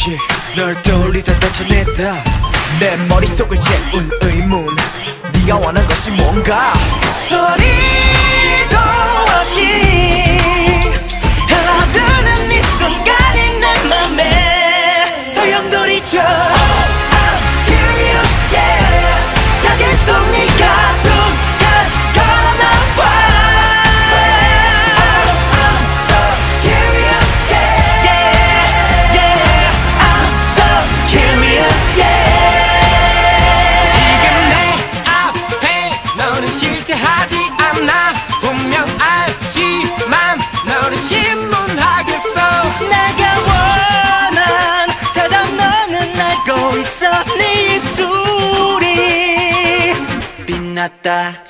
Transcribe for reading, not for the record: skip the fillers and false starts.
yeah. 널 떠올리다 다쳐냈다 내 머릿속을 채운 의문 네가 원한 것이 뭔가 소리도 없이 흘러드는 이 순간이 내 맘에 소용돌이쳐 I'm curious yeah 사진 속 네가 순간 걸어나와 I'm so curious yeah yeah I'm so curious yeah 지금 내 앞에 너는 실제 하지 않아 분명 알지만 너를 신문하겠어 내가 원한 대답 너는 알고 있어 네 입술이 빛났다